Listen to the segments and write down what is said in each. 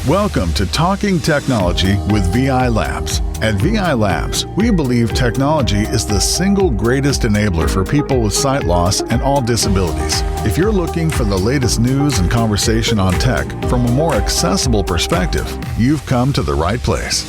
Welcome to Talking Technology with VI Labs. At VI Labs, we believe technology is the single greatest enabler for people with sight loss and all disabilities. If you're looking for the latest news and conversation on tech from a more accessible perspective, you've come to the right place.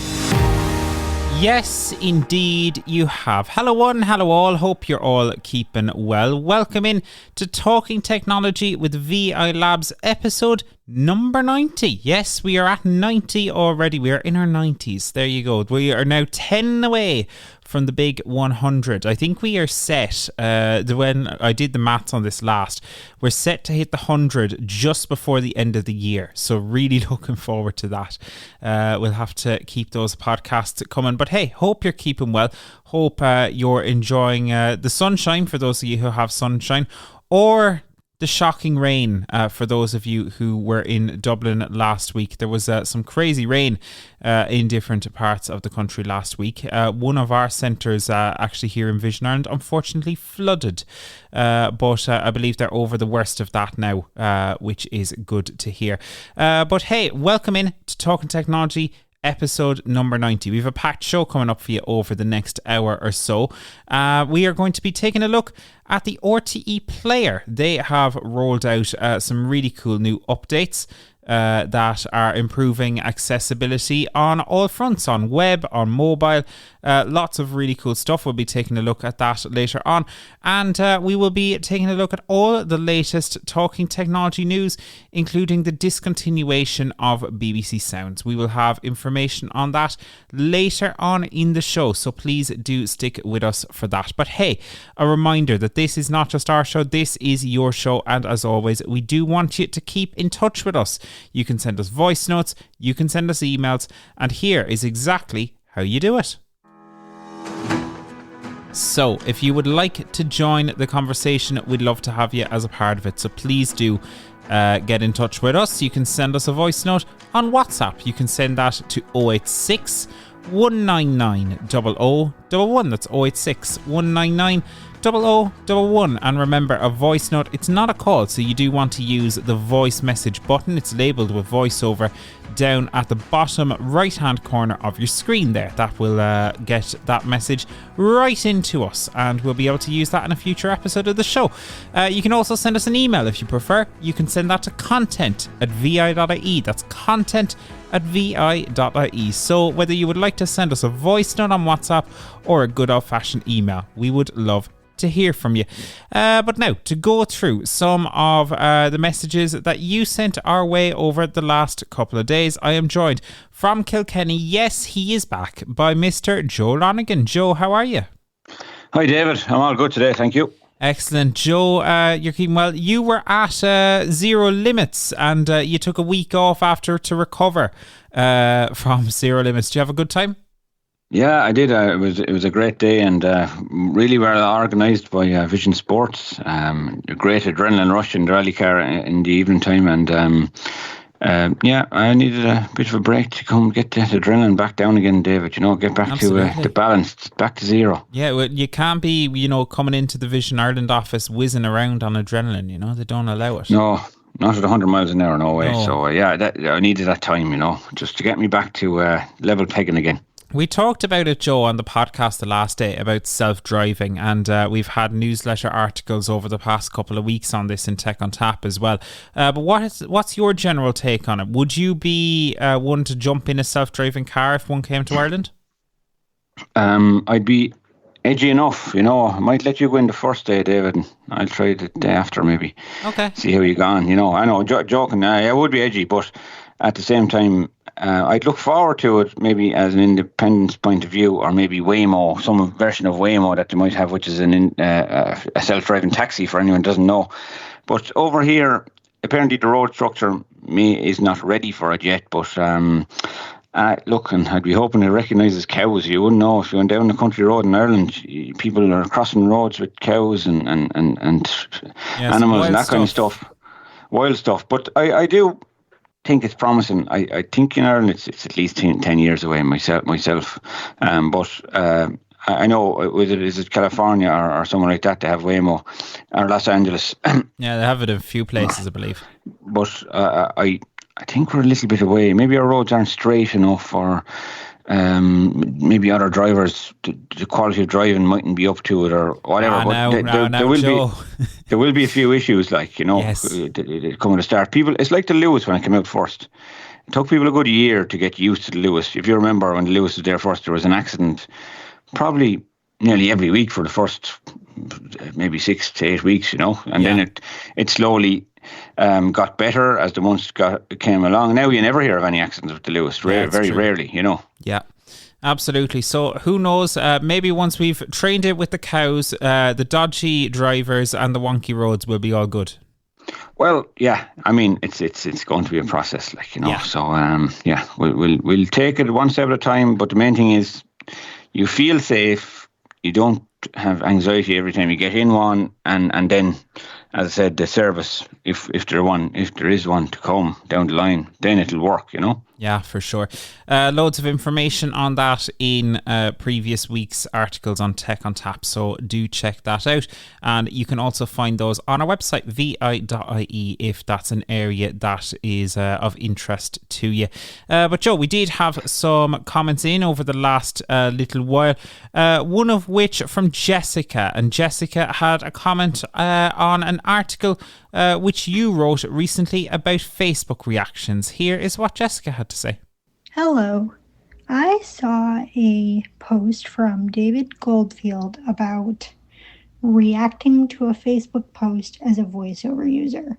Yes, indeed, you have. Hello one, hello all. Hope you're all keeping well. Welcome in to Talking Technology with VI Labs, episode number 90. Yes, we are at 90 already. We are in our 90s. There you go. We are now 10 away from the big 100. I think we are set, when I did the maths on this last, we're set to hit the 100 just before the end of the year. So really looking forward to that. We'll have to keep those podcasts coming. But hey, hope you're keeping well. Hope you're enjoying the sunshine for those of you who have sunshine, or the shocking rain for those of you who were in Dublin last week. There was some crazy rain in different parts of the country last week. One of our centres actually here in Vision Ireland unfortunately flooded, but I believe they're over the worst of that now, which is good to hear. But hey, welcome in to Talking Technology, episode number 90. We have a packed show coming up for you over the next hour or so. We are going to be taking a look at the RTÉ Player. They have rolled out some really cool new updates that are improving accessibility on all fronts, on web, on mobile. Lots of really cool stuff. We'll be taking a look at that later on. And we will be taking a look at all the latest talking technology news, including the discontinuation of BBC Sounds. We will have information on that later on in the show, so please do stick with us for that. But hey, a reminder that this is not just our show, this is your show. And as always, we do want you to keep in touch with us. You can send us voice notes, you can send us emails, and here is exactly how you do it. So, if you would like to join the conversation, we'd love to have you as a part of it. So please do get in touch with us. You can send us a voice note on WhatsApp. You can send that to 086 199 0011. That's 086 199 0011. And remember, a voice note, it's not a call, so you do want to use the voice message button. It's labelled with voiceover down at the bottom right hand corner of your screen there. That will get that message right into us, and we'll be able to use that in a future episode of the show. You can also send us an email if you prefer. You can send that to content@vi.ie. That's content@vi.ie. So whether you would like to send us a voice note on WhatsApp or a good old-fashioned email, we would love to hear from you. But now, to go through some of the messages that you sent our way over the last couple of days, I am joined from Kilkenny, yes, he is back, by Mr. Joe Lonigan. Joe, how are you? Hi David, I'm all good today, thank you. Excellent. Joe, you're keeping well. You were at Zero Limits, and you took a week off after to recover from Zero Limits. Did you have a good time? Yeah, I did. It was a great day, and really well organised by Vision Sports. A great adrenaline rush in the rally car in the evening time, and yeah, I needed a bit of a break to come get that adrenaline back down again, David. You know, get back to the balance, back to zero. Yeah, well, you can't be, coming into the Vision Ireland office whizzing around on adrenaline. They don't allow it. No. Not at 100 miles an hour, no way. No. So yeah, I needed that time, just to get me back to level pegging again. We talked about it, Joe, on the podcast the last day about self-driving, and we've had newsletter articles over the past couple of weeks on this in Tech on Tap as well. But what's your general take on it? Would you be one to jump in a self-driving car if one came to Ireland? I'd be edgy enough, I might let you go in the first day, David, and I'll try it the day after maybe. Okay. See how you go on, I know, joking, I would be edgy, but at the same time, I'd look forward to it maybe as an independence point of view, or maybe Waymo, some version of Waymo that they might have, which is a self-driving taxi for anyone who doesn't know. But over here, apparently the road structure is not ready for it yet, but look, and I'd be hoping it recognises cows. You wouldn't know if you went down the country road in Ireland, people are crossing roads with cows and animals and that kind of stuff, wild stuff. But I do think it's promising. I think in Ireland it's at least 10 years away myself. But I know, is it California or somewhere like that, they have Waymo, or Los Angeles. Yeah, they have it in a few places, I believe. But I I think we're a little bit away. Maybe our roads aren't straight enough, or maybe other drivers, the quality of driving mightn't be up to it, or whatever. There will Joe. be there will be a few issues, like, Yes. coming to start. People, it's like the Lewis when it came out first. It took people a good year to get used to the Lewis. If you remember when the Lewis was there first, there was an accident probably nearly every week for the first maybe 6 to 8 weeks, and then it slowly got better as the months came along. Now you never hear of any accidents with the Lewis, very rarely, Yeah. Absolutely. So who knows? Maybe once we've trained it with the cows, the dodgy drivers and the wonky roads will be all good. Well, yeah. I mean, it's going to be a process, like, Yeah. So we'll take it one step at a time. But the main thing is, you feel safe. You don't have anxiety every time you get in one, and then, as I said, the service, if there is one to come down the line, then it'll work, Yeah, for sure. Loads of information on that in previous week's articles on Tech on Tap, so do check that out. And you can also find those on our website, vi.ie, if that's an area that is of interest to you. But Joe, we did have some comments in over the last little while, one of which from Jessica. And Jessica had a comment on an article which you wrote recently about Facebook reactions. Here is what Jessica had to say. Hello. I saw a post from David Goldfield about reacting to a Facebook post as a voiceover user.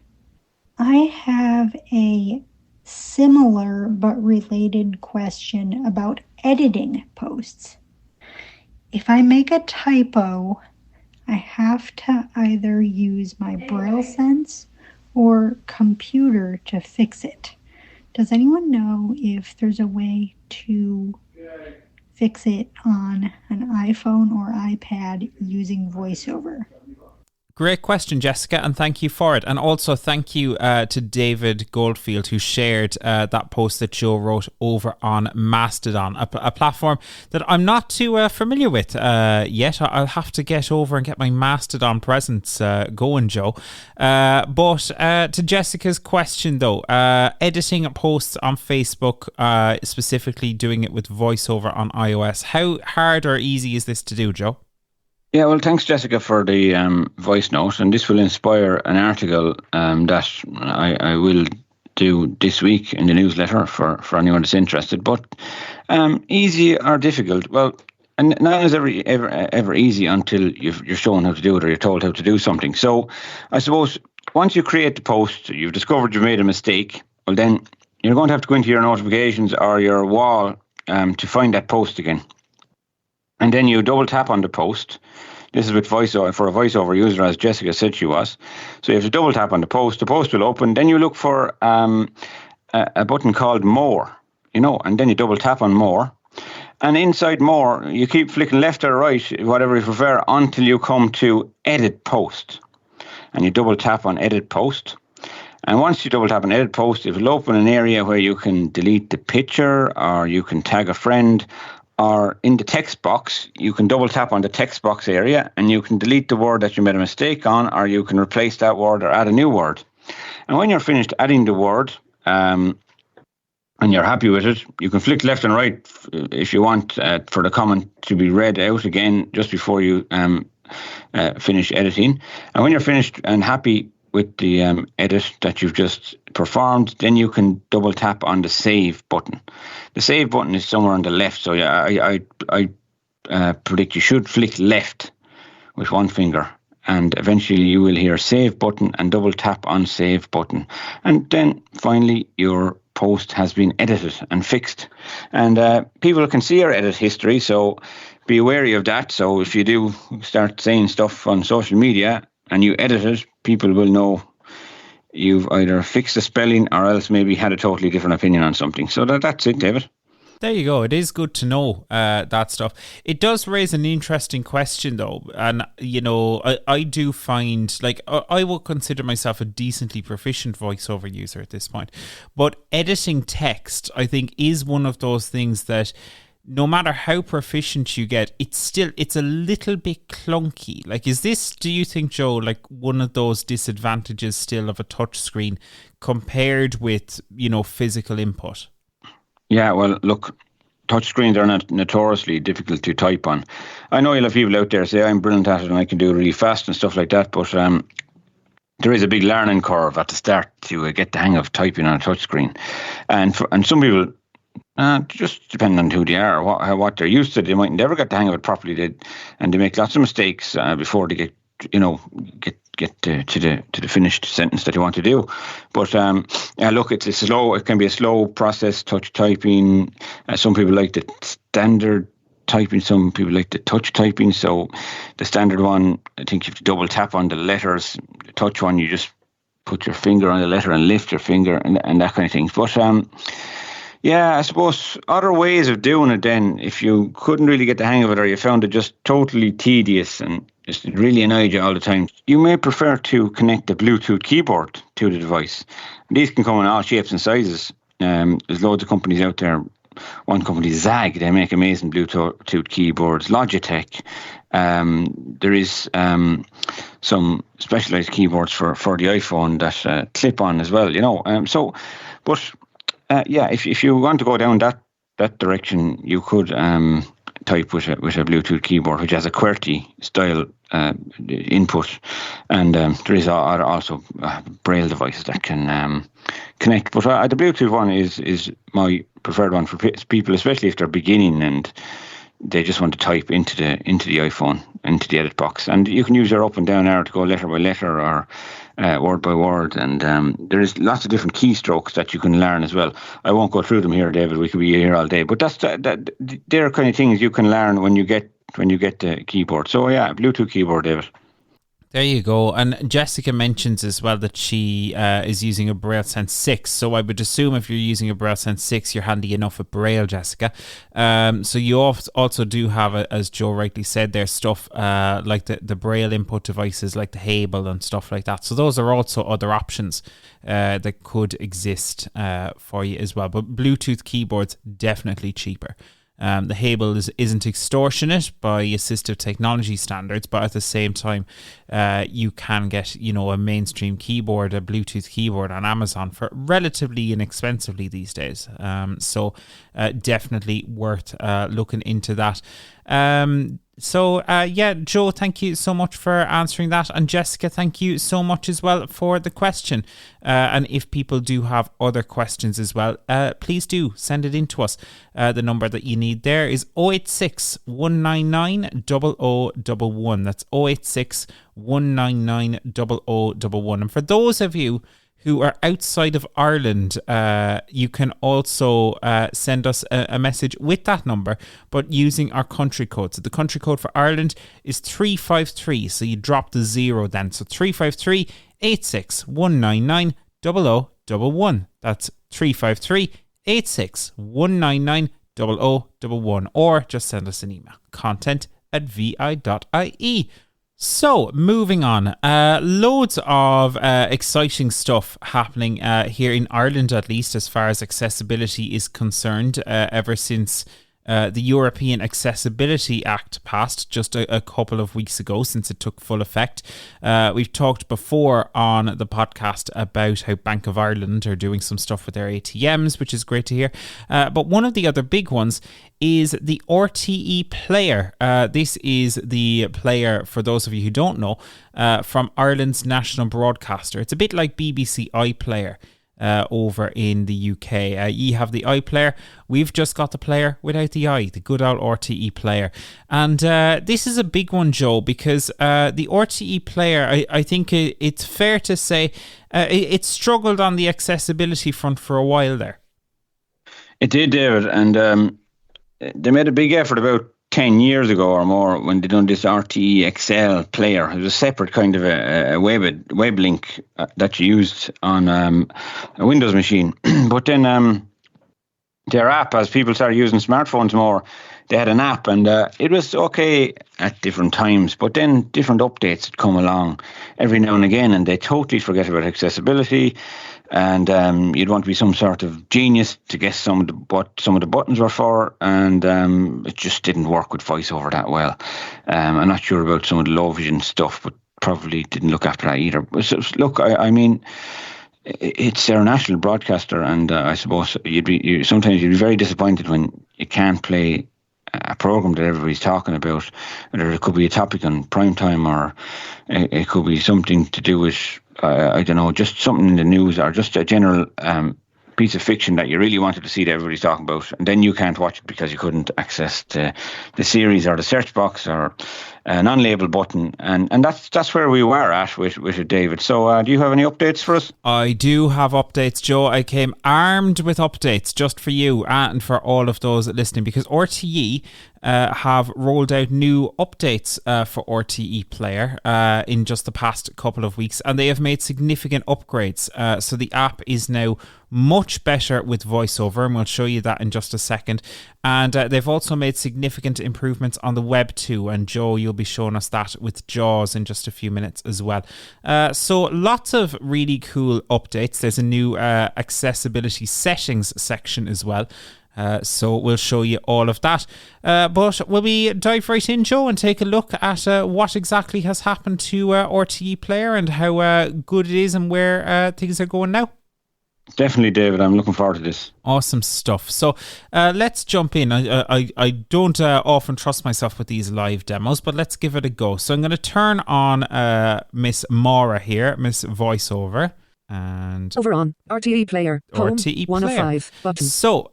I have a similar but related question about editing posts. If I make a typo, I have to either use my Braille sense or computer to fix it. Does anyone know if there's a way to fix it on an iPhone or iPad using VoiceOver? Great question, Jessica, and thank you for it. And also thank you to David Goldfield, who shared that post that Joe wrote over on Mastodon, a platform that I'm not too familiar with yet. I'll have to get over and get my Mastodon presence going, Joe. But to Jessica's question, though, editing posts on Facebook, specifically doing it with VoiceOver on iOS, how hard or easy is this to do, Joe? Yeah, well, thanks, Jessica, for the voice note, and this will inspire an article that I will do this week in the newsletter for anyone that's interested. But easy or difficult? Well, and none is ever easy until you're shown how to do it or you're told how to do something. So I suppose once you create the post, you've discovered you made a mistake, well, then you're going to have to go into your notifications or your wall to find that post again. And then you double tap on the post. This is with voiceover, for a voiceover user, as Jessica said she was. So you have to double tap on the post will open. Then you look for a button called More, and then you double tap on More. And inside More, you keep flicking left or right, whatever you prefer, until you come to Edit Post. And you double tap on Edit Post. And once you double tap on Edit Post, it will open an area where you can delete the picture, or you can tag a friend, or in the text box, you can double tap on the text box area and you can delete the word that you made a mistake on, or you can replace that word or add a new word. And when you're finished adding the word and you're happy with it, you can flick left and right if you want for the comment to be read out again just before you finish editing. And when you're finished and happy with the edit that you've just performed, then you can double tap on the save button. The save button is somewhere on the left, so I predict you should flick left with one finger, and eventually you will hear save button and double tap on save button, and then finally your post has been edited and fixed. And people can see your edit history, so be wary of that. So if you do start saying stuff on social media and you edit it, people will know you've either fixed the spelling or else maybe had a totally different opinion on something. So that's it, David. There you go. It is good to know that stuff. It does raise an interesting question, though. And, I do find, I will consider myself a decently proficient voiceover user at this point. But editing text, I think, is one of those things that no matter how proficient you get, it's a little bit clunky. Like, is this, do you think, Joe, like one of those disadvantages still of a touch screen compared with, physical input? Yeah, well, look, touchscreens are not notoriously difficult to type on. I know you'll have people out there say I'm brilliant at it and I can do it really fast and stuff like that, but there is a big learning curve at the start to get the hang of typing on a touchscreen. And some people, just depending on who they are or what they're used to, they might never get the hang of it properly, and they make lots of mistakes before they get to the finished sentence that you want to do. But look, it can be a slow process, touch typing. Some people like the standard typing, some people like the touch typing. So the standard one, I think you have to double tap on the letters. The touch one, you just put your finger on the letter and lift your finger and that kind of thing. But yeah, I suppose other ways of doing it then, if you couldn't really get the hang of it or you found it just totally tedious and just really annoyed you all the time, you may prefer to connect the Bluetooth keyboard to the device. These can come in all shapes and sizes. There's loads of companies out there. One company, Zag, they make amazing Bluetooth keyboards. Logitech. There is some specialized keyboards for the iPhone that clip on as well, yeah, if you want to go down that direction, you could type with a Bluetooth keyboard, which has a QWERTY style input, and there is also Braille devices that can connect. But the Bluetooth one is my preferred one for people, especially if they're beginning and they just want to type into the iPhone, into the edit box. And you can use your up and down arrow to go letter by letter or word by word. And there is lots of different keystrokes that you can learn as well. I won't go through them here, David. We could be here all day. But they're kind of things you can learn when you get the keyboard. So yeah, Bluetooth keyboard, David. There you go. And Jessica mentions as well that she is using a Braille Sense 6. So I would assume if you're using a Braille Sense 6, you're handy enough at Braille, Jessica. So you also do have, as Joe rightly said, there's stuff like the Braille input devices like the Hable and stuff like that. So those are also other options that could exist for you as well. But Bluetooth keyboards, definitely cheaper. The Hable isn't extortionate by assistive technology standards, but at the same time, you can get, a mainstream keyboard, a Bluetooth keyboard on Amazon for relatively inexpensively these days. So definitely worth looking into that. Joe, thank you so much for answering that. And Jessica, thank you so much as well for the question. And if people do have other questions as well, please do send it in to us. The number that you need there is 086 199 0011. That's 086 199 0011. And for those of you who are outside of Ireland, you can also send us a message with that number, but using our country code. So the country code for Ireland is 353. So you drop the 0 then. So 353 86 199 0011. That's 353 86 199 0011. Or just send us an email. content@vi.ie. So, moving on, loads of exciting stuff happening here in Ireland, at least as far as accessibility is concerned, ever since the European Accessibility Act passed just a couple of weeks ago, since it took full effect. We've talked before on the podcast about how Bank of Ireland are doing some stuff with their ATMs, which is great to hear. But one of the other big ones is the RTÉ Player. This is the player, for those of you who don't know, from Ireland's national broadcaster. It's a bit like BBC iPlayer over in the UK. You have the iPlayer. We've just got the player without the I, the good old RTÉ Player. And this is a big one, Joe, because the RTÉ Player, I think it's fair to say, it struggled on the accessibility front for a while there. It did, David, and they made a big effort about 10 years ago or more when they done this RTÉ XL player. It was a separate kind of a web link that you used on a Windows machine. But then their app, as people started using smartphones more, they had an app, and it was okay at different times, but then different updates had come along every now and again, and they totally forget about accessibility. and you'd want to be some sort of genius to guess what some of the buttons were for, and it just didn't work with voiceover that well. I'm not sure about some of the low vision stuff, but probably didn't look after that either. So, look, I mean, it's their national broadcaster, and I suppose sometimes you'd be very disappointed when you can't play a program that everybody's talking about. Whether it could be a topic on prime time, or it could be something to do with I don't know, just something in the news, or just a general piece of fiction that you really wanted to see that everybody's talking about, and then you can't watch it because you couldn't access the series or the search box or an unlabeled button, and that's where we were at with it, David. So do you have any updates for us? I do have updates, Joe. I came armed with updates just for you and for all of those listening, because RTÉ have rolled out new updates for RTÉ Player in just the past couple of weeks, and they have made significant upgrades. So the app is now much better with voiceover, and we'll show you that in just a second. And they've also made significant improvements on the web too, and Joe, you'll be showing us that with JAWS in just a few minutes as well. So lots of really cool updates. There's a new accessibility settings section as well. So we'll show you all of that. But will we dive right in, Joe, and take a look at what exactly has happened to RTÉ Player and how good it is and where things are going now? Definitely, David. I'm looking forward to this. Awesome stuff. So let's jump in. I don't often trust myself with these live demos, but let's give it a go. So I'm going to turn on Miss Maura here, Miss Voiceover. And over on RTÉ Player, home, RTÉ 1 Player. of 5 button. So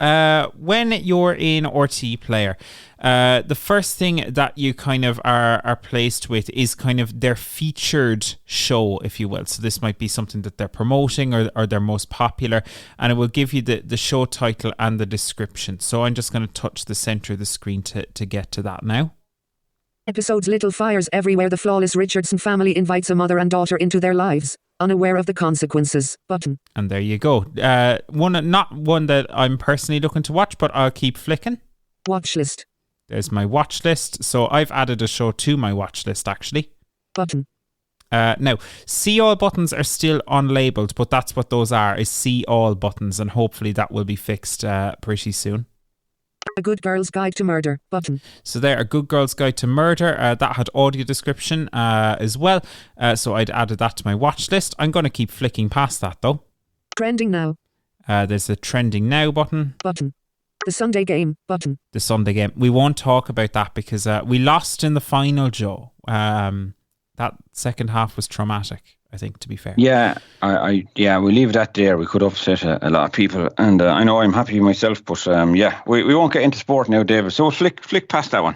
when you're in RTÉ Player, the first thing that you kind of are placed with is kind of their featured show, if you will. So this might be something that they're promoting or their most popular, and it will give you the show title and the description. So I'm just going to touch the center of the screen to get to that now. Episodes: Little fires everywhere. The flawless Richardson family invites a mother and daughter into their lives, unaware of the consequences button. And there you go. Not one that I'm personally looking to watch, but I'll keep flicking. Watch list There's my watch list. So I've added a show to my watch list, actually. button. Now, see all buttons are still unlabeled, but that's what those are, is see all buttons, and hopefully that will be fixed pretty soon. A Good Girl's Guide to Murder button. So there, A Good Girl's Guide to Murder. That had audio description as well. So I'd added that to my watch list. I'm going to keep flicking past that though. Trending Now There's a Trending Now button. The Sunday Game button. The Sunday Game. We won't talk about that because we lost in the final, Joe. That second half was traumatic, I think, to be fair. Yeah, we leave that there. We could upset a lot of people, and I know I'm happy myself, but we won't get into sport now, David. So flick past that one.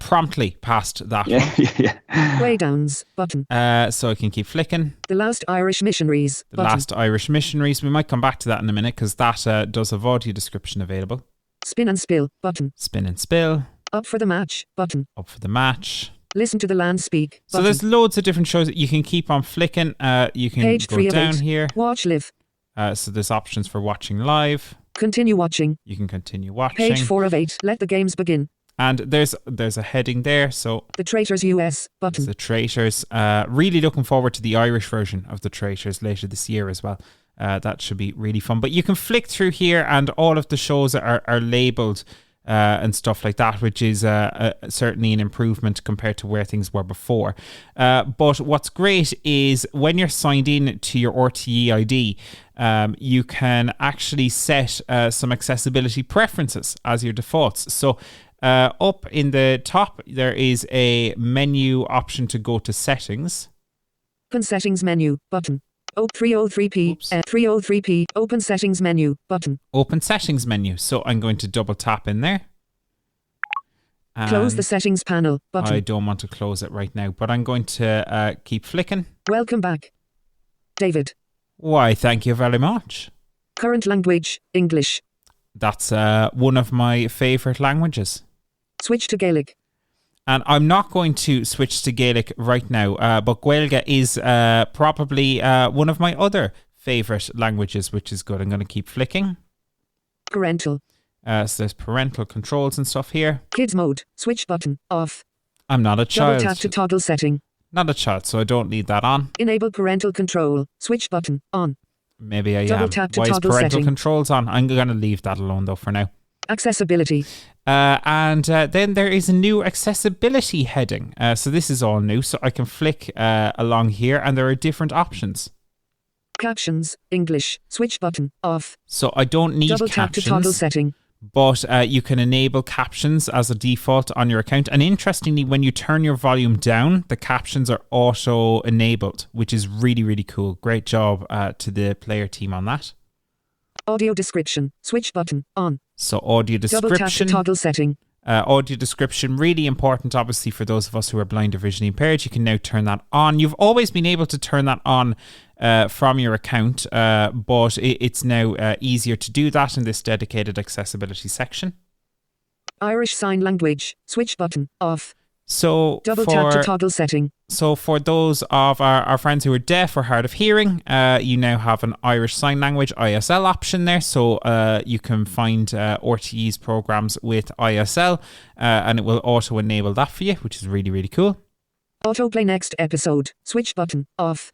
Promptly past that one. Yeah. Way Downs button. So I can keep flicking. The Last Irish Missionaries The button. Last Irish Missionaries. We might come back to that in a minute because that does have audio description available. Spin and Spill button. Spin and Spill. Up for the Match button. Up for the Match. Listen to the Land Speak button. So there's loads of different shows that you can keep on flicking. You can Page go 3 of down 8. here. Watch live. So there's options for watching live. Continue watching. You can continue watching. Page 4 of 8. Let the games begin. And there's a heading there. So The Traitors US button. The Traitors. Really looking forward to the Irish version of The Traitors later this year as well. That should be really fun. But you can flick through here and all of the shows are labelled and stuff like that, which is certainly an improvement compared to where things were before. But what's great is when you're signed in to your RTÉ ID, you can actually set some accessibility preferences as your defaults. So up in the top, there is a menu option to go to settings. Open settings menu button. 303p. 303p. Open settings menu button. Open settings menu. So I'm going to double tap in there. Close the settings panel button. I don't want to close it right now, but I'm going to keep flicking. Welcome back, David. Why, thank you very much. Current language, English. That's one of my favourite languages. Switch to Gaelic. And I'm not going to switch to Gaelic right now, but Gaeilge is probably one of my other favourite languages, which is good. I'm going to keep flicking. Parental. So there's parental controls and stuff here. Kids mode. Switch button. Off. I'm not a child. Double tap to toggle setting. Not a child, so I don't need that on. Enable parental control. Switch button. On. Maybe I Double am. tap to Why is toggle parental setting. controls on? I'm going to leave that alone though for now. Accessibility. And then there is a new accessibility heading. So this is all new. So I can flick along here and there are different options. Captions. English. Switch button. Off. So I don't need Double tap to toggle captions, setting. but you can enable captions as a default on your account. And interestingly, when you turn your volume down, the captions are auto enabled, which is really, really cool. Great job to the player team on that. Audio description. Switch button. On. So audio Double tap to description. toggle setting. Audio description, really important, obviously, for those of us who are blind or visually impaired. You can now turn that on. You've always been able to turn that on from your account, but it's now easier to do that in this dedicated accessibility section. Irish Sign Language. Switch button. Off. So Double tap to toggle setting. So for those of our friends who are deaf or hard of hearing, you now have an Irish Sign Language ISL option there. So you can find RTÉ's programs with ISL and it will auto enable that for you, which is really, really cool. Autoplay next episode. Switch button. Off.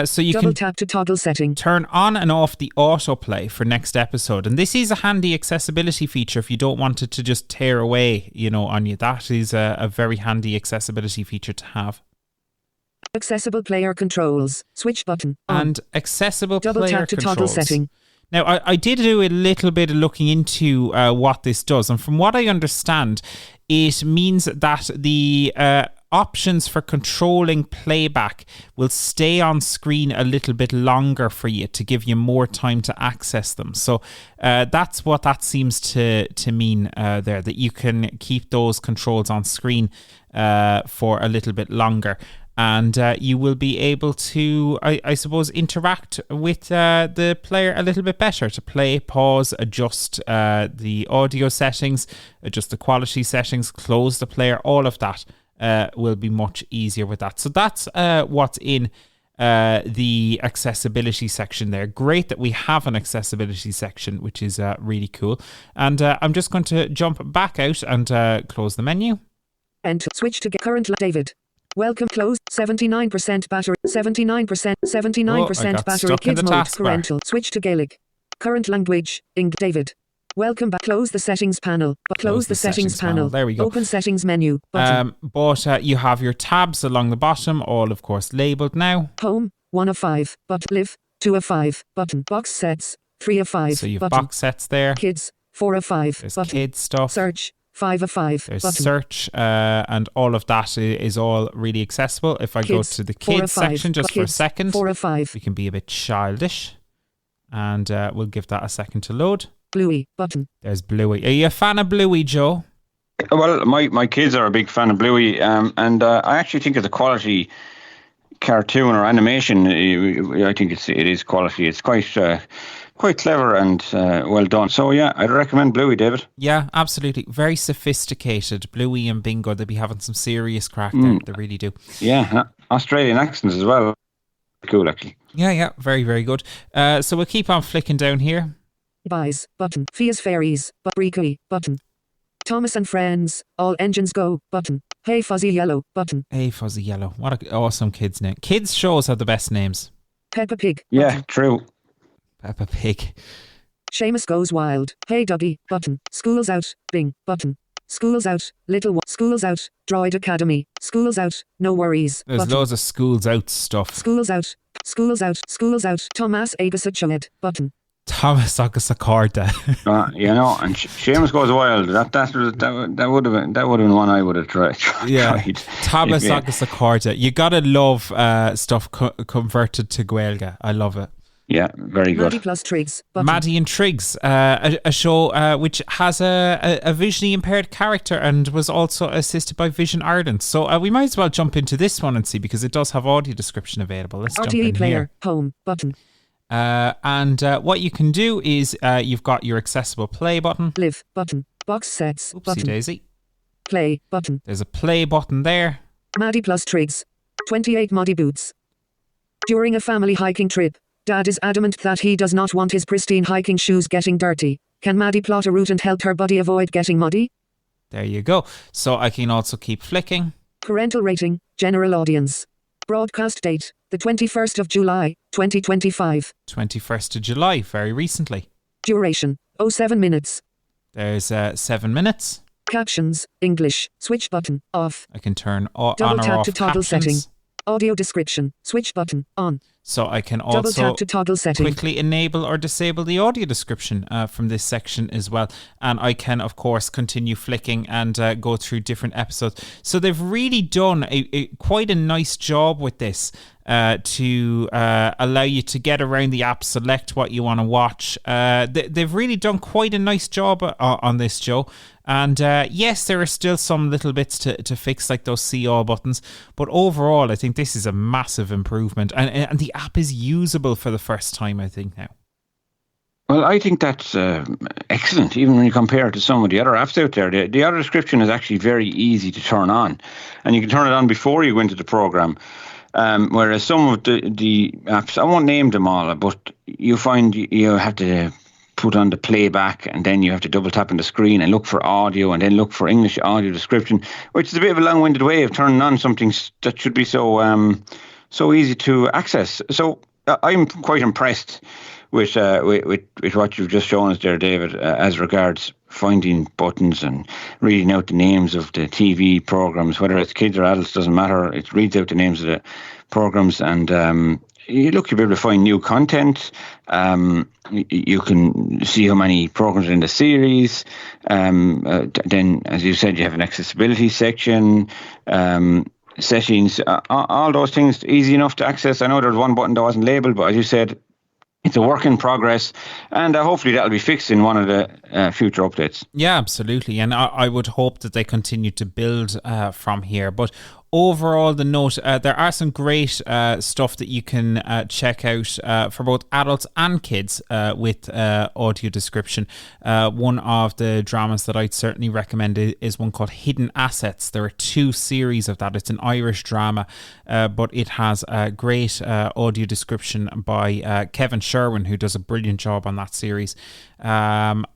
So you Double can tap to toggle setting. turn on and off the autoplay for next episode. And this is a handy accessibility feature if you don't want it to just tear away, on you. That is a very handy accessibility feature to have. Accessible player controls. Switch button. On. And accessible Double player tap to controls. toggle setting. Now, I did do a little bit of looking into what this does. And from what I understand, it means that the options for controlling playback will stay on screen a little bit longer for you to give you more time to access them. So that's what that seems to mean there, that you can keep those controls on screen for a little bit longer. And you will be able to, I suppose, interact with the player a little bit better to play, pause, adjust the audio settings, adjust the quality settings, close the player. All of that will be much easier with that. So that's what's in the accessibility section there. Great that we have an accessibility section, which is really cool. And I'm just going to jump back out and close the menu. Enter. Switch to current. David. Welcome. Close. 79% battery. 79%. 79% battery. Kids mode. Parental. Switch to Gaelic. Current language. David. Welcome back. Close the settings panel. Close the settings panel. There we go. Open settings menu. Button. But you have your tabs along the bottom, all of course labelled now. Home. 1 of 5. But live. 2 of 5. Button. Box sets. 3 of 5. So you've button. box sets there. Kids. 4 of 5. There's button. kids stuff. Search. 5 of 5. There's button. search and all of that is all really accessible. If I go to the kids section just for a second, 4 of 5. we can be a bit childish and we'll give that a second to load. Bluey button. There's Bluey. Are you a fan of Bluey, Joe? Well, my kids are a big fan of Bluey, and I actually think it's a quality cartoon or animation. I think it is quality. It's quite clever and well done. So yeah, I'd recommend Bluey, David. Yeah, absolutely. Very sophisticated. Bluey and Bingo, they'll be having some serious crack there. They really do. Yeah, Australian accents as well. Cool, actually. Yeah, very, very good. So we'll keep on flicking down here. Buys button. Fia's Fairies Ricky button. Thomas and Friends. All engines go button. Hey Fuzzy Yellow button. Hey Fuzzy Yellow. What an awesome kids name. Kids shows have the best names. Peppa Pig. Yeah, button. true. Peppa Pig. Seamus Goes Wild. Hey Dougie button. School's out. Bing button. School's out. Little one. School's out. Droid Academy. School's out. No worries. There's button. loads of schools out stuff. School's out. School's out. School's out. Thomas Agus Choed button. Thomas Agus Accorda. And Seamus Goes Wild. That would have been one I would have tried. Yeah, Thomas Agus Accorda. You gotta love stuff converted to Gaeilge. I love it. Yeah, very good. Maddie plus Triggs. Button. Maddie and Triggs, a show which has a visually impaired character and was also assisted by Vision Ireland. So we might as well jump into this one and see, because it does have audio description available. Let's jump in RTÉ Player. here. Home button. And what you can do is you've got your accessible play button. Live button. Box sets. Oopsie button. daisy. Play button. There's a play button there. Maddie plus Triggs. 28 muddy boots. During a family hiking trip, Dad is adamant that he does not want his pristine hiking shoes getting dirty. Can Maddie plot a route and help her buddy avoid getting muddy? There you go. So I can also keep flicking. Parental rating. General audience. Broadcast date, the 21st of July, 2025. 21st of July, very recently. Duration, 07 minutes. There's 7 minutes. Captions, English, switch button, off. I can turn on Double or tap off to toggle captions. setting. Audio description, switch button, on. So I can Double also tap to toggle setting. quickly enable or disable the audio description from this section as well. And I can, of course, continue flicking and go through different episodes. So they've really done quite a nice job with this to allow you to get around the app, select what you want to watch. They've really done quite a nice job on this, Joe. And yes, there are still some little bits to fix, like those see all buttons. But overall, I think this is a massive improvement. And the app is usable for the first time, I think, now. Well, I think that's excellent, even when you compare it to some of the other apps out there. The audio description is actually very easy to turn on. And you can turn it on before you go into the program. Whereas some of the apps, I won't name them all, but you find you have to put on the playback, and then you have to double tap on the screen and look for audio, and then look for English audio description, which is a bit of a long-winded way of turning on something that should be so easy to access. So I'm quite impressed with what you've just shown us there, David, as regards finding buttons and reading out the names of the TV programs, whether it's kids or adults, doesn't matter. It reads out the names of the programs, and you'll be able to find new content. You can see how many programs are in the series. Then, as you said, you have an accessibility section, settings, all those things easy enough to access. I know there's one button that wasn't labelled, but as you said, it's a work in progress, and hopefully that'll be fixed in one of the future updates. Yeah, absolutely. And I would hope that they continue to build from here. But overall, the note, there are some great stuff that you can check out for both adults and kids with audio description. One of the dramas that I'd certainly recommend is one called Hidden Assets. There are 2 series of that. It's an Irish drama, but it has a great audio description by Kevin Sherwin, who does a brilliant job on that series. There's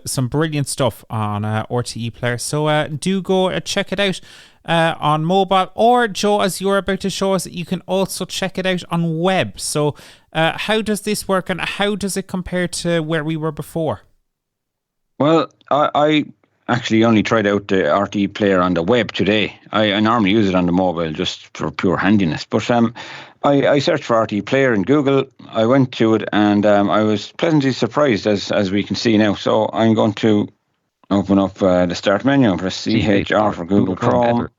some brilliant stuff on RTÉ Player. So do go check it out on mobile, or Joe, as you're about to show us, you can also check it out on web. So how does this work, and how does it compare to where we were before? Well, I actually only tried out the RTÉ Player on the web today. I normally use it on the mobile just for pure handiness, but I searched for RTÉ Player in Google. I went to it, and I was pleasantly surprised, as we can see now. So I'm going to open up the start menu and press CHR for Google Chrome.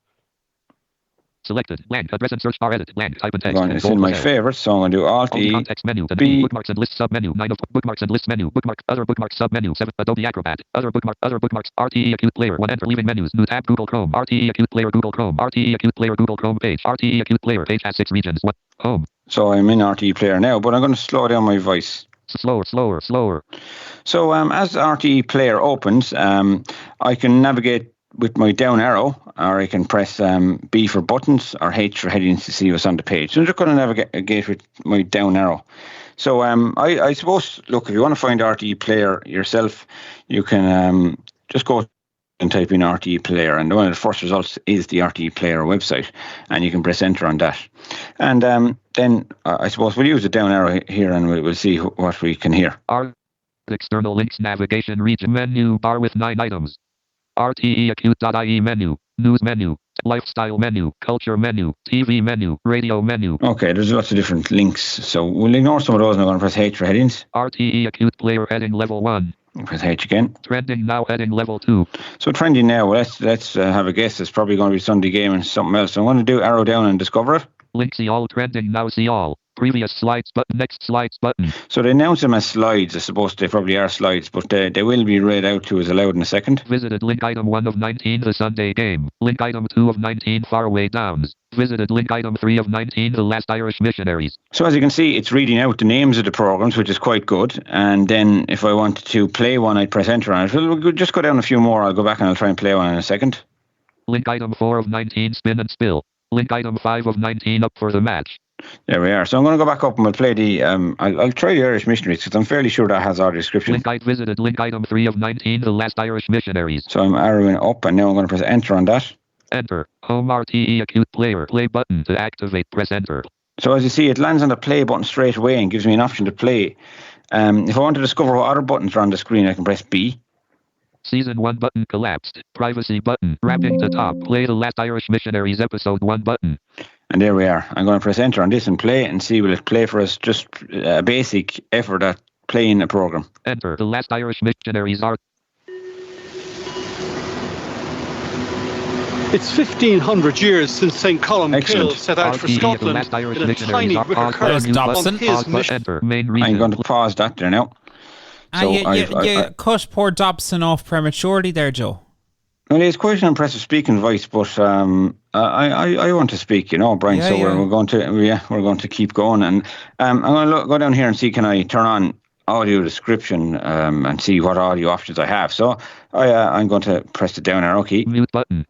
Selected. Blank. Address and search bar edit. Blank. Type in text. It's in my favorites, so I'm going to do Alt-E. Context menu. B. Bookmarks and list submenu. 9 of bookmarks and list menu. Bookmark. Other bookmarks submenu. 7. Adobe Acrobat. Other bookmarks. Other bookmarks. RTÉ Acute Player. 1 enter. Leaving menus. New tab. Google Chrome. RTÉ Acute Player. Google Chrome. RTÉ Acute Player. Google Chrome page. RTÉ Acute Player page has 6 regions. 1. Home. So I'm in RTÉ Player now, but I'm going to slow down my voice. Slower. So as RTÉ Player opens, I can navigate with my down arrow, or I can press B for buttons or H for headings to see what's on the page. So I'm just going to navigate with my down arrow. So I suppose, look, if you want to find RTÉ Player yourself, you can just go and type in RTÉ Player, and one of the first results is the RTÉ Player website, and you can press enter on that. And then I suppose we'll use the down arrow here, and we'll see what we can hear. External links navigation region menu bar with 9 items. RTÉacute.ie menu, news menu, lifestyle menu, culture menu, TV menu, radio menu. Okay, there's lots of different links, so we'll ignore some of those, and I'm going to press H for headings. RTÉ Acute Player heading level 1. Press H again. Trending now heading level 2. So trending now, let's have a guess. It's probably going to be Sunday Game and something else. So I'm going to do arrow down and discover it. Link see all, trending now see all. Previous slides button, next slides button. So they announce them as slides. I suppose they probably are slides, but they will be read out to us aloud in a second. Visited link item 1 of 19, the Sunday Game. Link item 2 of 19, Faraway Downs. Visited link item 3 of 19, the Last Irish Missionaries. So as you can see, it's reading out the names of the programs, which is quite good. And then if I wanted to play one, I'd press enter on it. We'll just go down a few more. I'll go back and I'll try and play one in a second. Link item 4 of 19, Spin and Spill. Link item 5 of 19, Up for the Match. There we are. So I'm going to go back up and we'll play the... I'll try the Irish Missionaries, because I'm fairly sure that has our description. Visited link item 3 of 19, the Last Irish Missionaries. So I'm arrowing up, and now I'm going to press enter on that. Enter. Home RTE Acute Player. Play button to activate. Press enter. So as you see, it lands on the play button straight away and gives me an option to play. If I want to discover what other buttons are on the screen, I can press B. Season 1 button collapsed. Privacy button. Wrapping to top. Play the Last Irish Missionaries episode 1 button. And there we are. I'm going to press enter on this and play and see will it play for us just a basic effort at playing a program. Enter. The Last Irish Missionaries are... It's 1,500 years since St. Column Kill set out for RTE, Scotland in a tiny wicker cart on his mission. Enter. Main reason. I'm going to pause that there now. So you cut poor Dobson off prematurely there, Joe. Well, it's quite an impressive speaking voice, but I want to speak, Brian. Yeah, so yeah. we're going to keep going, and I'm going to go down here and see can I turn on audio description and see what audio options I have. So I'm going to press the down arrow key. Mute button.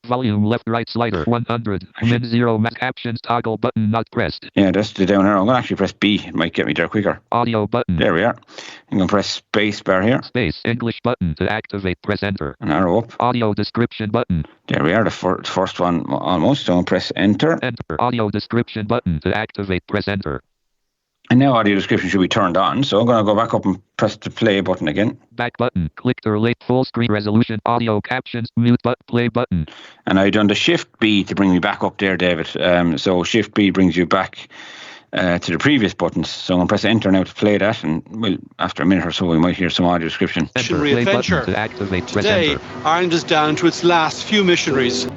Volume left right slider 100. Min 0 max captions toggle button not pressed. Yeah, that's the down arrow. I'm going to actually press B. It might get me there quicker. Audio button. There we are. I'm going to press space bar here. Space English button to activate. Press enter. An arrow up. Audio description button. There we are. The first one almost. So I'm going to press enter. Enter. Audio description button to activate. Press enter. And now audio description should be turned on. So I'm going to go back up and press the play button again. Back button. Click to relate full screen resolution. Audio captions. Mute play button. And I've done the Shift B to bring me back up there, David. So Shift B brings you back to the previous buttons. So I'm going to press enter now to play that. And after a minute or so, we might hear some audio description. Enter. Play Adventure. button to activate. Press Today, enter. Ireland is down to its last few missionaries.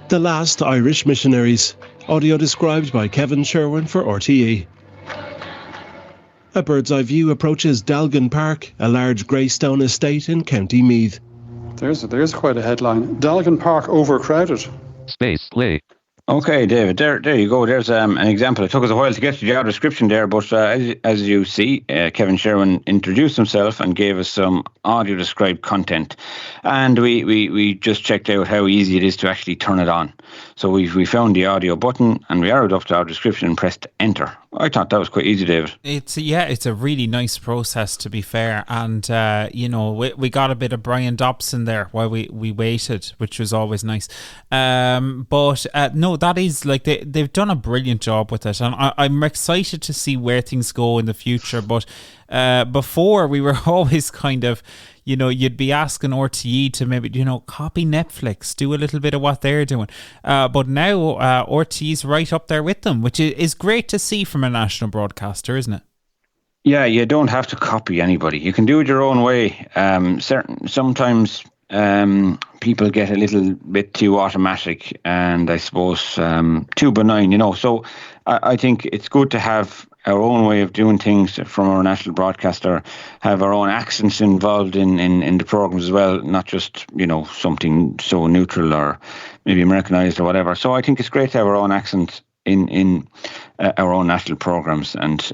The Last Irish Missionaries. Audio described by Kevin Sherwin for RTE. A bird's eye view approaches Dalgan Park, a large greystone estate in County Meath. There's quite a headline. Dalgan Park overcrowded. Space play. Okay, David, there you go. There's an example. It took us a while to get to the audio description there, but as you see, Kevin Sherwin introduced himself and gave us some audio described content. And we just checked out how easy it is to actually turn it on. So we found the audio button and we arrowed up to our description and pressed enter. I thought that was quite easy, David. It's a really nice process, to be fair, and we got a bit of Brian Dobson there while we waited, which was always nice. But no, that is like they've done a brilliant job with it, and I'm excited to see where things go in the future. But before we were always kind of, you'd be asking RTE to maybe, copy Netflix, do a little bit of what they're doing. But now RTE's right up there with them, which is great to see from a national broadcaster, isn't it? Yeah, you don't have to copy anybody. You can do it your own way. Sometimes people get a little bit too automatic and I suppose too benign, So I think it's good to have our own way of doing things from our national broadcaster, have our own accents involved in the programs as well, not just, something so neutral or maybe Americanized or whatever. So I think it's great to have our own accent in our own national programs and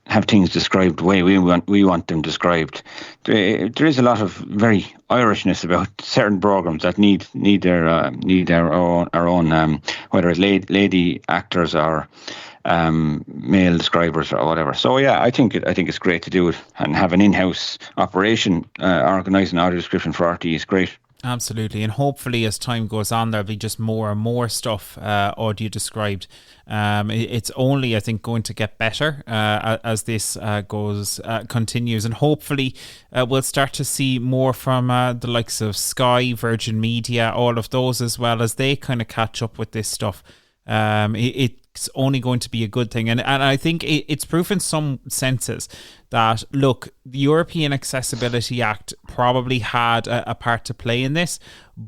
have things described the way we want them described. There is a lot of very Irishness about certain programs that need our own whether it's lady actors or male describers or whatever. So yeah, I think it's great to do it and have an in-house operation organising audio description for RTE is great. Absolutely, and hopefully as time goes on there'll be just more and more stuff audio described. It's only, I think, going to get better as this continues, and hopefully we'll start to see more from the likes of Sky, Virgin Media, all of those, as well as they kind of catch up with this stuff. It's only going to be a good thing, and I think it's proof in some senses that, look, the European Accessibility Act probably had a part to play in this,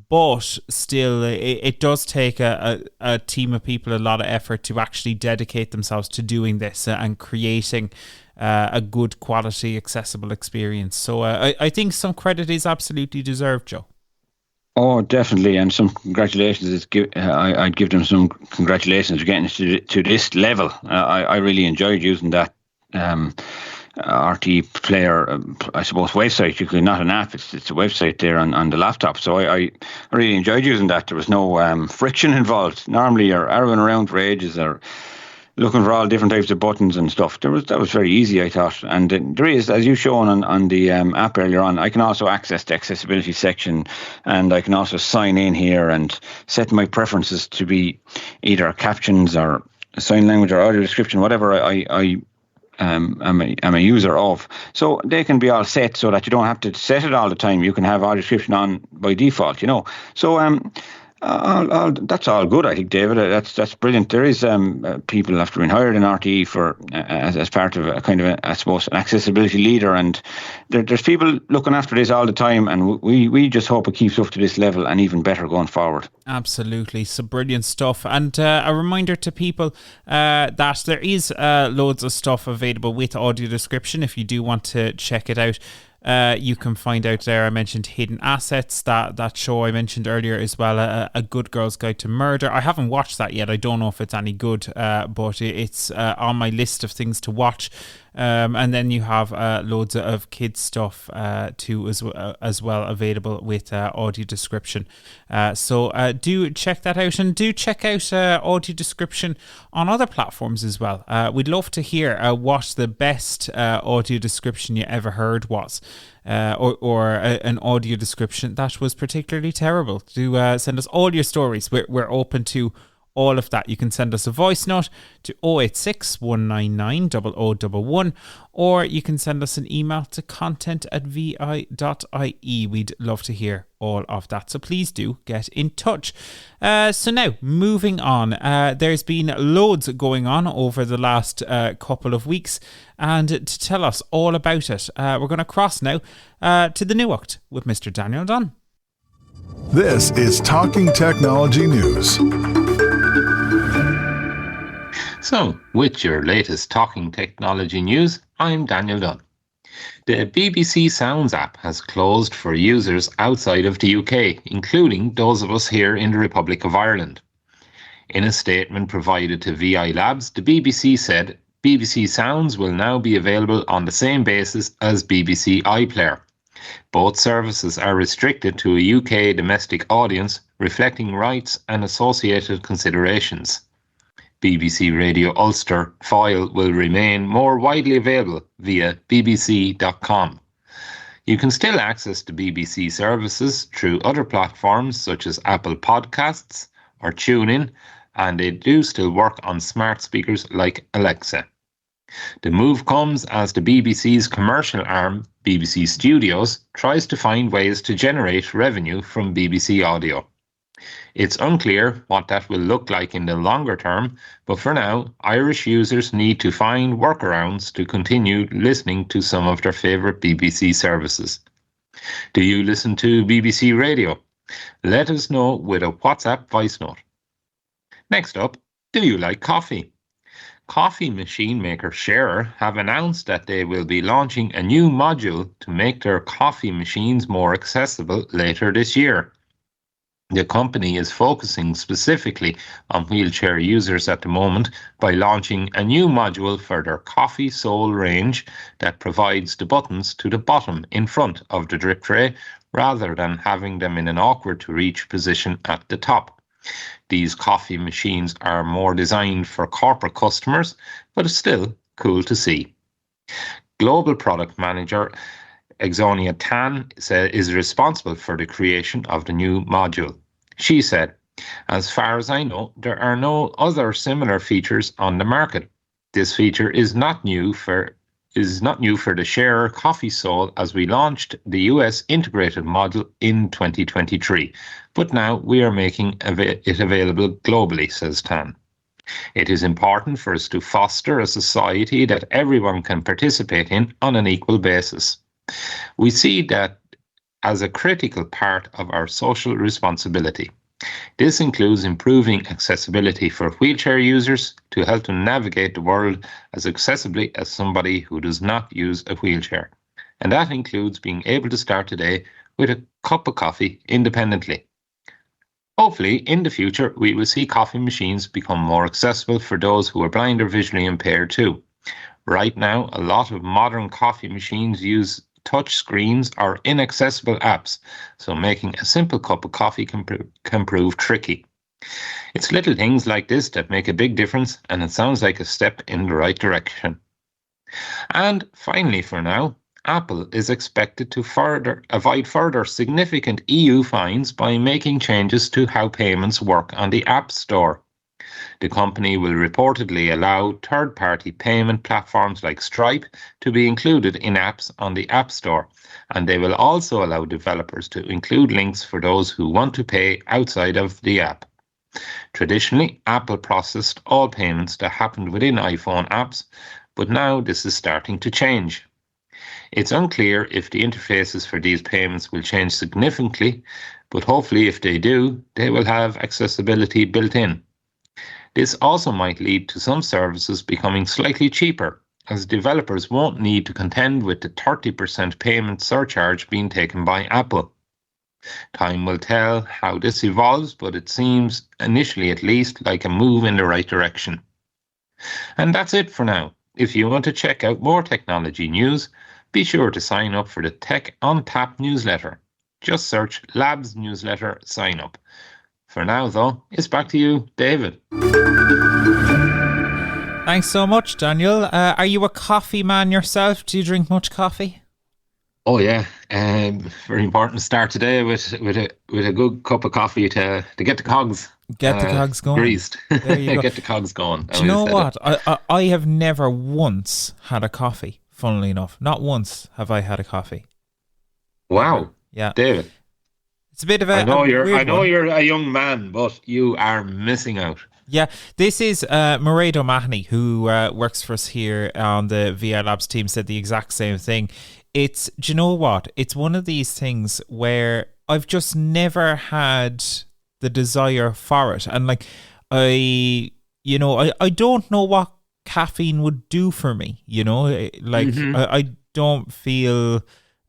but still it does take a team of people a lot of effort to actually dedicate themselves to doing this and creating a good quality accessible experience. So I think some credit is absolutely deserved, Joe. Oh, definitely, and some congratulations. I'd give them some congratulations for getting to this level. I really enjoyed using that RTÉ Player, I suppose, website. You could, not an app; it's a website there on the laptop. So I really enjoyed using that. There was no friction involved. Normally, you're arrowing around for ages or looking for all different types of buttons and stuff. That was very easy, I thought. And there is, as you shown on the app earlier on, I can also access the accessibility section, and I can also sign in here and set my preferences to be either captions or sign language or audio description, whatever I am a user of. So they can be all set so that you don't have to set it all the time. You can have audio description on by default, So that's all good, I think, David. That's brilliant. There is people after being hired in RTÉ for as part of a kind of I suppose an accessibility leader, and there's people looking after this all the time, and we just hope it keeps up to this level and even better going forward. Absolutely, some brilliant stuff. And a reminder to people that there is loads of stuff available with audio description if you do want to check it out. You can find out there. I mentioned Hidden Assets, that show I mentioned earlier as well, a Good Girl's Guide to Murder. I haven't watched that yet. I don't know if it's any good, but it's on my list of things to watch. And then you have loads of kids stuff too as well available with audio description. So do check that out, and do check out audio description on other platforms as well. We'd love to hear what the best audio description you ever heard was. Or an audio description that was particularly terrible. Do send us all your stories. We're open to all of that. You can send us a voice note to 086 199 0011, or you can send us an email to content@vi.ie. We'd love to hear all of that, so please do get in touch. So now, moving on, there's been loads going on over the last couple of weeks, and to tell us all about it, we're going to cross now to the Newark with Mr. Daniel Dunn. This is Talking Technology News. So, with your latest Talking Technology news, I'm Daniel Dunn. The BBC Sounds app has closed for users outside of the UK, including those of us here in the Republic of Ireland. In a statement provided to VI Labs, the BBC said BBC Sounds will now be available on the same basis as BBC iPlayer. Both services are restricted to a UK domestic audience, reflecting rights and associated considerations. BBC Radio Ulster file will remain more widely available via bbc.com. You can still access the BBC services through other platforms such as Apple Podcasts or TuneIn, and they do still work on smart speakers like Alexa. The move comes as the BBC's commercial arm, BBC Studios, tries to find ways to generate revenue from BBC audio. It's unclear what that will look like in the longer term, but for now, Irish users need to find workarounds to continue listening to some of their favourite BBC services. Do you listen to BBC Radio? Let us know with a WhatsApp voice note. Next up, do you like coffee? Coffee machine maker Sharer have announced that they will be launching a new module to make their coffee machines more accessible later this year. The company is focusing specifically on wheelchair users at the moment by launching a new module for their Coffee Soul range that provides the buttons to the bottom in front of the drip tray rather than having them in an awkward to reach position at the top. These coffee machines are more designed for corporate customers, but it's still cool to see. Global product manager Exonia Tan is responsible for the creation of the new module. She said, "As far as I know, there are no other similar features on the market. This feature is not new for the Sharer Coffee Soul as we launched the US integrated module in 2023, but now we are making it available globally," says Tan. "It is important for us to foster a society that everyone can participate in on an equal basis. We see that as a critical part of our social responsibility. This includes improving accessibility for wheelchair users to help them navigate the world as accessibly as somebody who does not use a wheelchair. And that includes being able to start today with a cup of coffee independently. Hopefully, in the future, we will see coffee machines become more accessible for those who are blind or visually impaired too. Right now, a lot of modern coffee machines use touch screens or inaccessible apps, so making a simple cup of coffee can prove tricky. It's little things like this that make a big difference, and it sounds like a step in the right direction. And finally, for now, Apple is expected to avoid further significant EU fines by making changes to how payments work on the App Store. The company will reportedly allow third-party payment platforms like Stripe to be included in apps on the App Store, and they will also allow developers to include links for those who want to pay outside of the app. Traditionally, Apple processed all payments that happened within iPhone apps, but now this is starting to change. It's unclear if the interfaces for these payments will change significantly, but hopefully if they do, they will have accessibility built in. This also might lead to some services becoming slightly cheaper, as developers won't need to contend with the 30% payment surcharge being taken by Apple. Time will tell how this evolves, but it seems, initially at least, like a move in the right direction. And that's it for now. If you want to check out more technology news, be sure to sign up for the Tech on Tap newsletter. Just search Labs Newsletter Sign Up. For now, though, it's back to you, David. Thanks so much, Daniel. Are you a coffee man yourself? Do you drink much coffee? Oh yeah, very important to start today with a good cup of coffee to get the cogs the cogs going. Greased. There you go. Get the cogs going. Do you know what? I have never once had a coffee. Funnily enough, not once have I had a coffee. Wow. Yeah, David. It's a bit of a. I know you're you're a young man, but you are missing out. Yeah, this is Mairead O'Mahony, who works for us here on the VI Labs team, said the exact same thing. Do you know what? It's one of these things where I've just never had the desire for it. And like, I don't know what caffeine would do for me, like I don't feel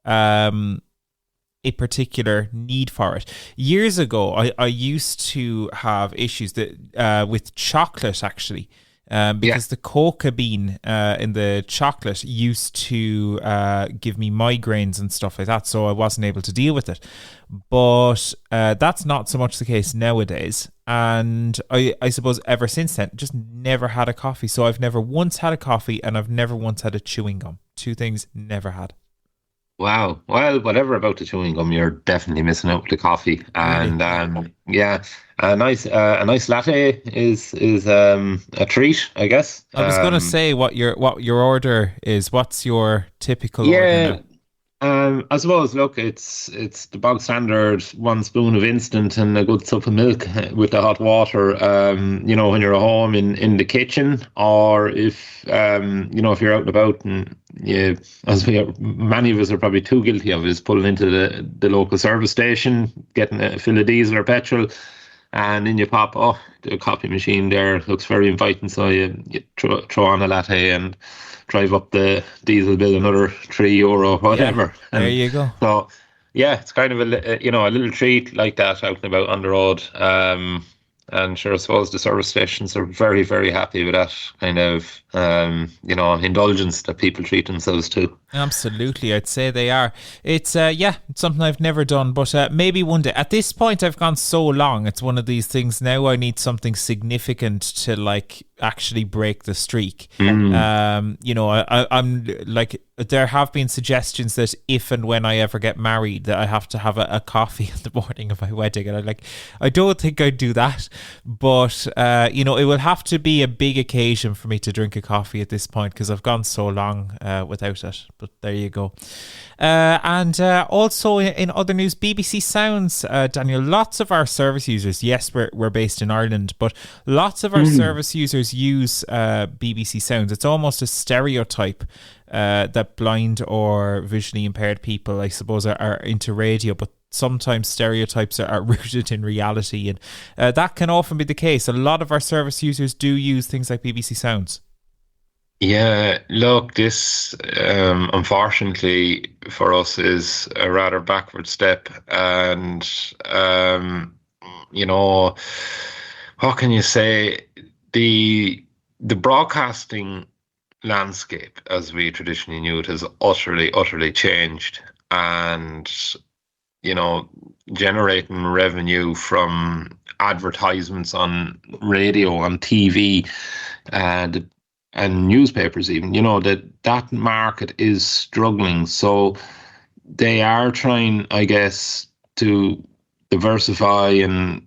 a particular need for it. Years ago, I used to have issues that with chocolate, actually, because the cocoa bean in the chocolate used to give me migraines and stuff like that, so I wasn't able to deal with it. But that's not so much the case nowadays. And I suppose ever since then, just never had a coffee. So I've never once had a coffee, and I've never once had a chewing gum. Two things never had. Wow. Well, whatever about the chewing gum, you're definitely missing out with the coffee. And a nice latte is a treat, I guess. I was going to say what your order is. What's your typical order now? I suppose, look, it's the bog standard 1 spoon of instant and a good sup of milk with the hot water. When you're at home in the kitchen, or if if you're out and about, and many of us are probably too guilty of, is pulling into the local service station, getting a fill of diesel or petrol, and then you pop, the coffee machine there looks very inviting, so you throw on a latte and drive up the diesel bill another €3, whatever. Yeah, there you go. So, yeah, it's kind of a little treat like that out and about on the road. And sure, I suppose the service stations are very, very happy with that kind of, indulgence that people treat themselves to. Absolutely, I'd say they are. It's it's something I've never done, but maybe one day. At this point, I've gone so long. It's one of these things now. I need something significant to actually break the streak. I'm like, there have been suggestions that if and when I ever get married, that I have to have a coffee in the morning of my wedding, and I don't think I'd do that, but it will have to be a big occasion for me to drink a coffee at this point, because I've gone so long without it. But there you go. And also in other news, BBC Sounds, Daniel, lots of our service users, yes, we're based in Ireland, but lots of our service users use BBC Sounds. It's almost a stereotype that blind or visually impaired people, I suppose, are into radio, but sometimes stereotypes are rooted in reality, and that can often be the case. A lot of our service users do use things like BBC Sounds. Yeah, look, this unfortunately for us is a rather backward step, and what can you say? The broadcasting landscape as we traditionally knew it has utterly changed, and generating revenue from advertisements on radio, on TV, and newspapers even. That market is struggling. So they are trying, I guess, to diversify, and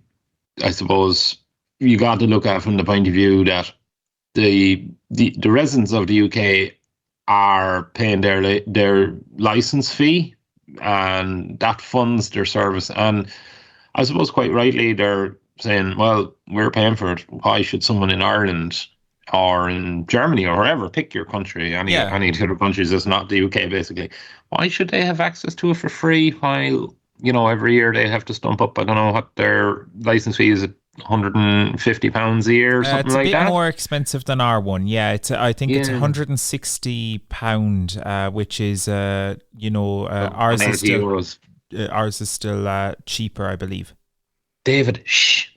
I suppose you got to look at it from the point of view that the residents of the UK are paying their license fee, and that funds their service. And I suppose quite rightly they're saying, well, we're paying for it. Why should someone in Ireland or in Germany or wherever, pick your country, any of the other countries that's not the UK, basically, why should they have access to it for free while, every year they have to stump up, I don't know what their license fee is, £150 a year or something like that? It's a bit more expensive than our one. Yeah, I think it's £160, which is, ours is still euros. Ours is still cheaper, I believe. David,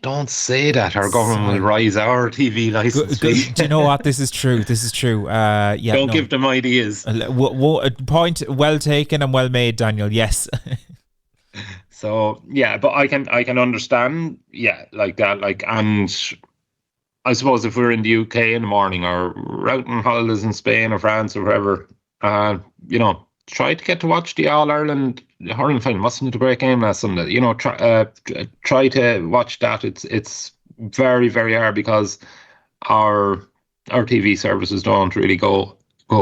don't say that. Our government will rise our TV license fee. Do you know what? This is true. Don't give them ideas. Point well taken and well made, Daniel. Yes. So yeah, but I can understand. Yeah, like that. And I suppose if we're in the UK in the morning or we're out on holidays in Spain or France or wherever, try to get to watch the All Ireland hurling final. Wasn't it a great game last Sunday? Try to watch that. It's very, very hard because our TV services don't really go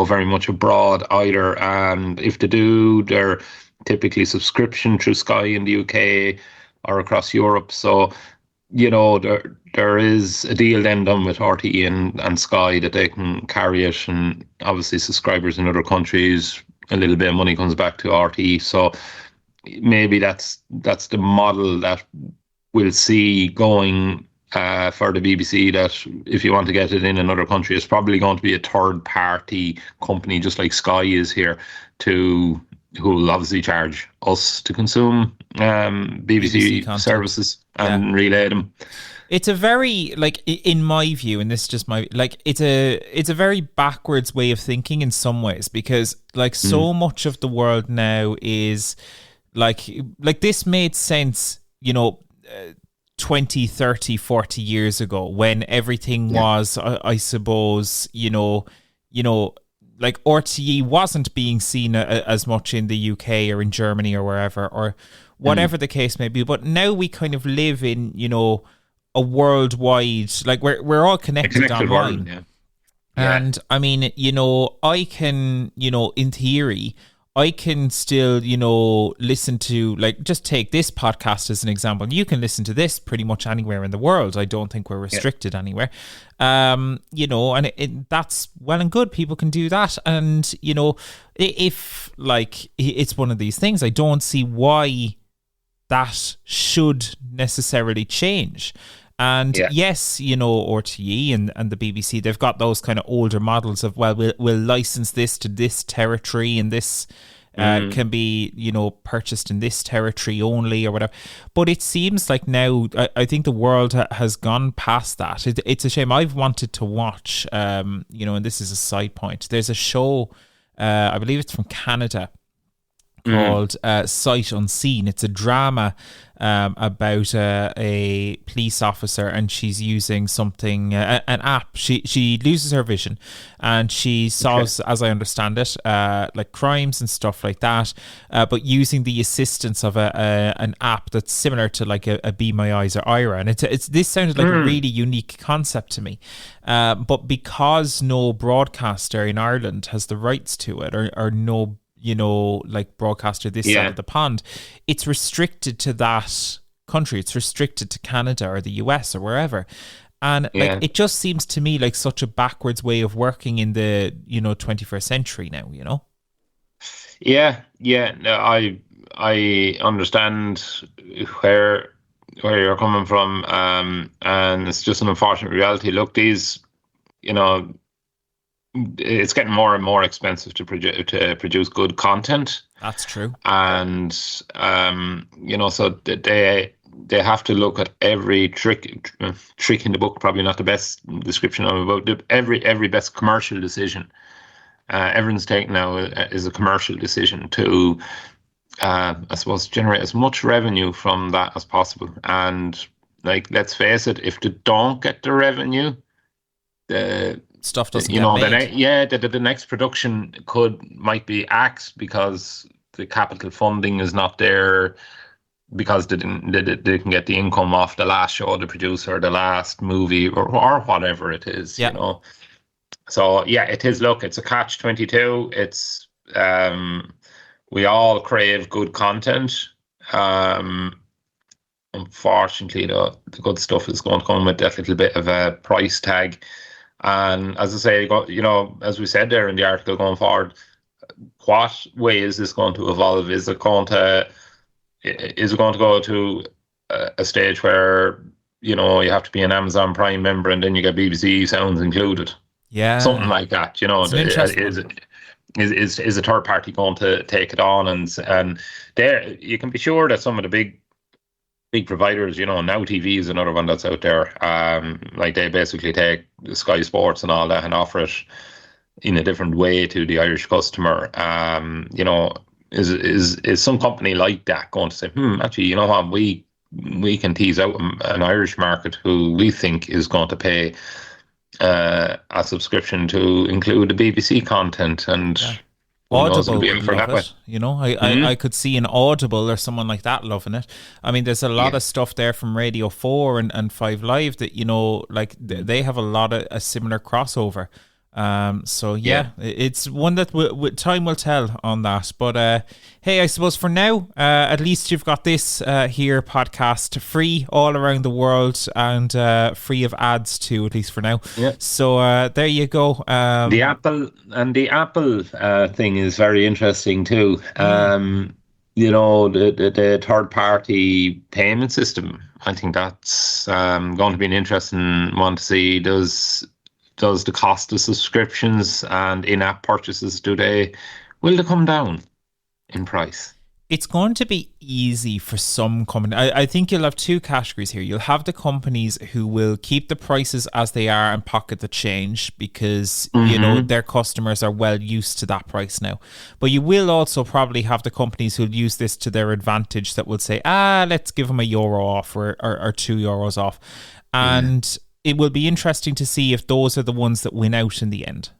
very much abroad either, and if they do, they're typically subscription through Sky in the UK or across Europe. So there is a deal then done with RTÉ and Sky that they can carry it, and obviously subscribers in other countries, a little bit of money comes back to RTÉ. So maybe that's the model that we'll see going for the BBC, that if you want to get it in another country, it's probably going to be a third party company, just like Sky is here, who will obviously charge us to consume BBC services and relay them. It's a very, in my view, and this is just my, it's a very backwards way of thinking in some ways, because so much of the world now is like this made sense, 20, 30, 40 years ago, when everything was, I suppose, RTÉ wasn't being seen as much in the UK or in Germany or wherever, or whatever the case may be. But now we kind of live in, a worldwide, we're all connected online. World, And I mean, I can, in theory, I can still, listen to, just take this podcast as an example. You can listen to this pretty much anywhere in the world. I don't think we're restricted anywhere. And that's well and good. People can do that. And, if it's one of these things, I don't see why that should necessarily change. And yes, RTÉ and the BBC, they've got those kind of older models of, well, we'll license this to this territory, and this can be, purchased in this territory only or whatever. But it seems like now, I think the world has gone past that. It's a shame. I've wanted to watch, and this is a side point. There's a show, I believe it's from Canada, called Sight Unseen. It's a drama about a police officer, and she's using something, an app. She loses her vision, and she solves, as I understand it, crimes and stuff like that, but using the assistance of an app that's similar to a Be My Eyes or Ira. And this sounded like a really unique concept to me, but because no broadcaster in Ireland has the rights to it, or no broadcaster this side of the pond, it's restricted to that country. It's restricted to Canada or the US or wherever. And it just seems to me like such a backwards way of working in the 21st century now. No, I understand where you're coming from, and it's just an unfortunate reality. Look, these it's getting more and more expensive to produce good content. That's true. And so they have to look at every trick in the book. Probably not the best description of it, but every best commercial decision. Everyone's taken now is a commercial decision to, I suppose, generate as much revenue from that as possible. And like, let's face it, if they don't get the revenue, the stuff doesn't get made. The next production might be axed because the capital funding is not there, because they didn't get the income off the last show they produced or the last movie or whatever it is, you know. So yeah, it is. Look, it's a catch-22. It's we all crave good content. Unfortunately, the good stuff is going to come with that little bit of a price tag. And as I say, you know, as we said there in the article, going forward, what way is this going to evolve? Is it going to go to a stage where, you know, you have to be an Amazon Prime member and then you get BBC Sounds included? Yeah, something like that. You know, is a third party going to take it on? And there, you can be sure that some of the big providers, you know, Now TV is another one that's out there. Like, they basically take Sky Sports and all that and offer it in a different way to the Irish customer. You know, is some company like that going to say, actually, you know what, we can tease out an Irish market who we think is going to pay a subscription to include the BBC content, and Audible would love it. You know, I could see an Audible or someone like that loving it. I mean, there's a lot of stuff there from Radio 4 and 5 Live that, you know, like they have a lot of a similar crossover. So it's one that time will tell on that. But hey, I suppose for now, at least you've got this here podcast free all around the world and free of ads too, at least for now. Yeah. So there you go. The Apple thing is very interesting too. You know, the third party payment system. I think that's going to be an interesting one to see. Does the cost of subscriptions and in-app purchases, will they come down in price? It's going to be easy for some companies. I think you'll have two categories here. You'll have the companies who will keep the prices as they are and pocket the change because, you know, their customers are well used to that price now. But you will also probably have the companies who'll use this to their advantage that will say, let's give them €1 off or €2 off. And it will be interesting to see if those are the ones that win out in the end.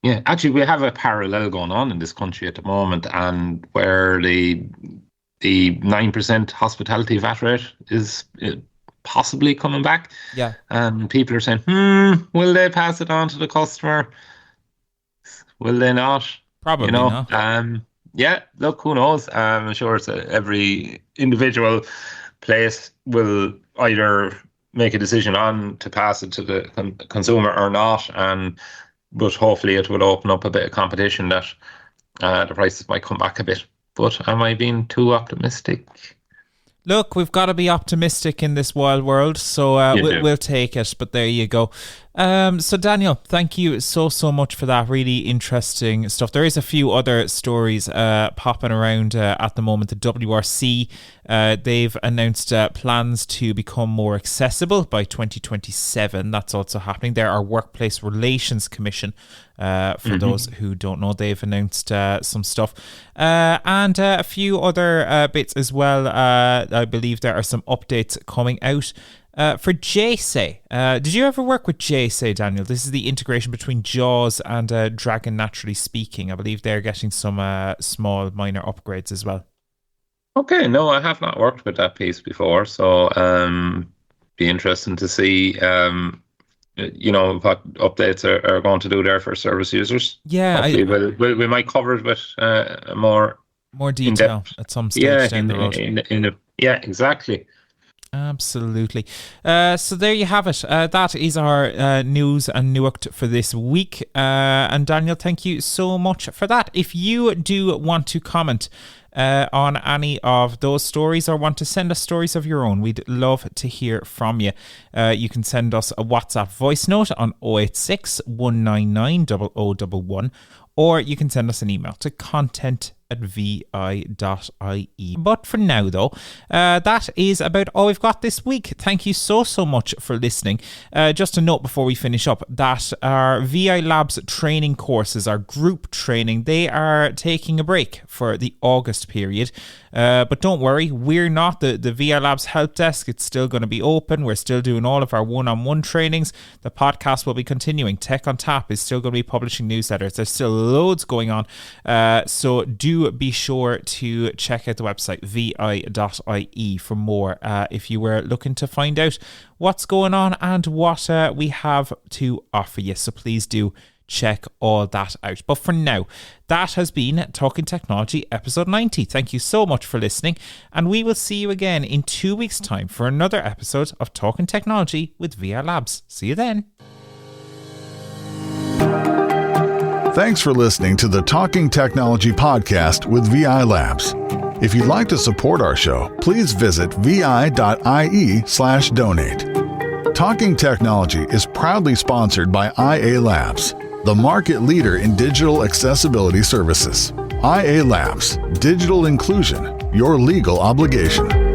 Yeah, actually, we have a parallel going on in this country at the moment, and where the 9% hospitality VAT rate is possibly coming back. Yeah, and people are saying, will they pass it on to the customer? Will they not? Probably not. Yeah, look, who knows? I'm sure every individual place will either make a decision on to pass it to the consumer or not, but hopefully it will open up a bit of competition that the prices might come back a bit. But am I being too optimistic? Look, we've got to be optimistic in this wild world, so we'll take it. But there you go. So Daniel, thank you so much for that. Really interesting stuff. There is a few other stories popping around at the moment. The WRC, they've announced plans to become more accessible by 2027. That's also happening. There are Workplace Relations Commission. For those who don't know, they've announced some stuff and a few other bits as well. I believe there are some updates coming out for JSay. Did you ever work with JSay, Daniel? This is the integration between JAWS and Dragon Naturally Speaking. I believe they're getting some small minor upgrades as well. Okay, no, I have not worked with that piece before, so be interesting to see you know, what updates are going to do there for service users. Yeah, we might cover it with more detail at some stage down the road. Yeah, exactly. Absolutely. So there you have it. That is our news and newacht for this week. And Daniel, thank you so much for that. If you do want to comment on any of those stories or want to send us stories of your own, we'd love to hear from you. You can send us a WhatsApp voice note on 086 199 0011, or you can send us an email to content@vi.ie. But for now, though, that is about all we've got this week. Thank you so much for listening. Just a note before we finish up that our VI Labs training courses, our group training, they are taking a break for the August closed period. But don't worry, we're not the VI Labs help desk. It's still going to be open. We're still doing all of our one-on-one trainings. The podcast will be continuing. Tech on Tap is still going to be publishing newsletters. There's still loads going on. So do be sure to check out the website vi.ie for more if you were looking to find out what's going on and what we have to offer you. So please do check all that out. But for now, that has been Talking Technology episode 90. Thank you so much for listening, and we will see you again in 2 weeks' time for another episode of Talking Technology with VI Labs. See you then. Thanks for listening to the Talking Technology podcast with VI Labs. If you'd like to support our show, please visit vi.ie/donate. Talking Technology is proudly sponsored by IA Labs, the market leader in digital accessibility services. IA Labs, digital inclusion, your legal obligation.